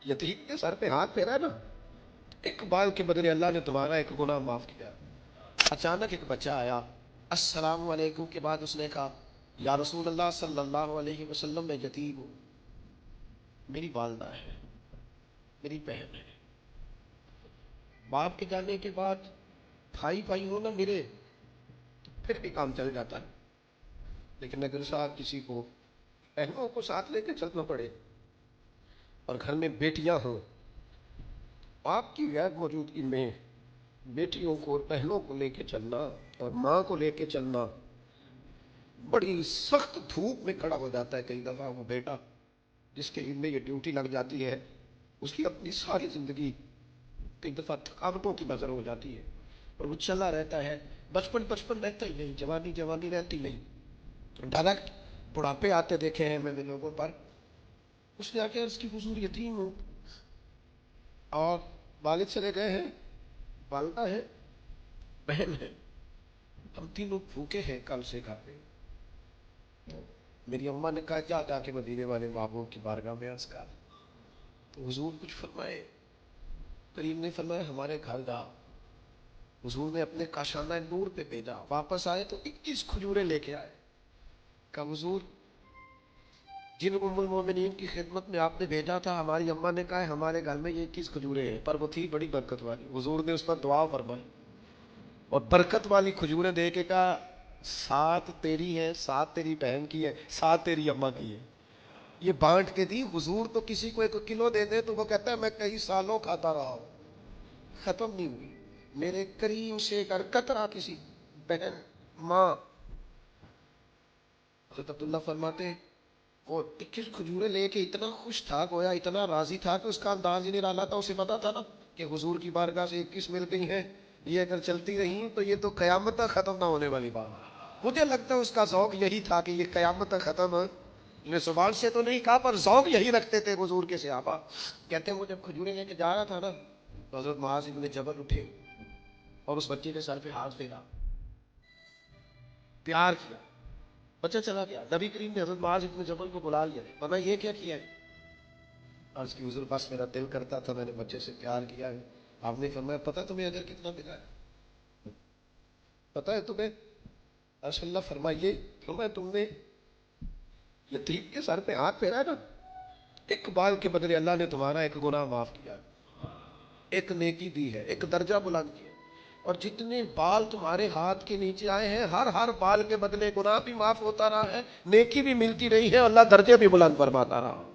यतीम के सर पे हाथ फेरा ना, एक बाल के बदले अल्लाह ने तुम्हारा एक गुनाह माफ किया। अचानक एक बच्चा आया, अस्सलाम वालेकुम के बाद उसने कहा, या रसूल अल्लाह सल्लल्लाहु अलैहि वसल्लम, मैं यतीम हूँ, मेरी वालदा है, मेरी बहन है। बाप के जाने के बाद भाई भाई हो ना मेरे, फिर भी काम चल जाता है। लेकिन अगर साथ किसी को बहनों को साथ लेके चलना पड़े और घर में बेटियां हो, बाप की गैर मौजूदगी में बेटियों को और बहनों को लेके चलना और माँ को लेके चलना, बड़ी सख्त धूप में खड़ा हो जाता है। कई दफा वो बेटा जिसके इनमें ये ड्यूटी लग जाती है, उसकी अपनी सारी जिंदगी कई दफा थकावटों की नजर हो जाती है और वो चला रहता है। बचपन बचपन रहता ही नहीं, जवानी जवानी रहती नहीं। डायरेक्ट बुढ़ापे आते देखे हैं मैंने लोगों पर। उसने आके अर्ज की, हुजूर यतीम हूँ और वालिद चले गए हैं, वालदा है, बहन है, हम तीनों भूखे हैं कल से घर पे। मेरी अम्मा ने कहा, जा जाके मदीने वाले महबूब की बारगाह में अर्ज कर। तो हुजूर कुछ फरमाए? करीम ने फरमाया, हमारे घर जा। हुजूर ने अपने काशाना नूर पे भेजा, वापस आए तो 21 खजूरें लेके आए। कहा, हुजूर जिन उम्मुल मोमिनीन की खिदमत में आपने भेजा था, हमारी अम्मा ने कहा हमारे घर में ये 21 खजूरें हैं, पर वो थी बड़ी बरकत वाली। हुजूर ने उस पर दुआ फरमाई और बरकत वाली खजूरें दे के कहा, 7 तेरी है, 7 तेरी बहन की है, 7 तेरी अम्मा की है। ये बांट के दी। हुजूर तो किसी को 1 किलो दे दे तो वो कहता है मैं कई सालों खाता रहा हूं, खत्म नहीं हुई। मेरे करीम से एक कतरा किसी बहन माँ, हज़रत अब्दुल्ला फरमाते, वो 21 खजूरें लेके इतना खुश था, गोया इतना राजी था कि उसका अंदाज ही निराला था। उसे पता था ना कि हुजूर की बारगाह से 21 मिल गई है, ये अगर चलती रही तो ये तो कयामत तक खत्म ना होने वाली बात। मुझे लगता है उसका ज़ौक यही था कि ये कयामत तक खत्म। ने सुबान से तो नहीं कहा, पर ज़ौक यही रखते थे हुजूर के सहाबा। कहते हैं, वो जब खजूरें लेके जा रहा था ना, तो हज़रत मुआज़ इब्न जबल उठे और उस बच्चे के सर पे हाथ फेरा, प्यार किया। बच्चा चला गया। नबी करीम ने हज़रत मुआज़ इब्न जबल को बुला लिया, पता ये क्या किया है? अर्ज की, हुजूर बस मेरा दिल करता था, मैंने बच्चे से प्यार किया है। आपने फरमाया, पता है तुम्हें अजर कितना मिला है? पता है तुम्हें? अल्लाह फरमाइए, फरमाया तुमने यतीम के सर पे हाथ फेरा है ना, एक बाल के बदले अल्लाह ने तुम्हारा एक गुनाह माफ किया, एक नेकी दी है, एक दर्जा बुलंद किया। और जितने बाल तुम्हारे हाथ के नीचे आए हैं, हर बाल के बदले गुनाह भी माफ होता रहा है, नेकी भी मिलती रही है, अल्लाह दर्जे भी बुलंद फरमाता रहा।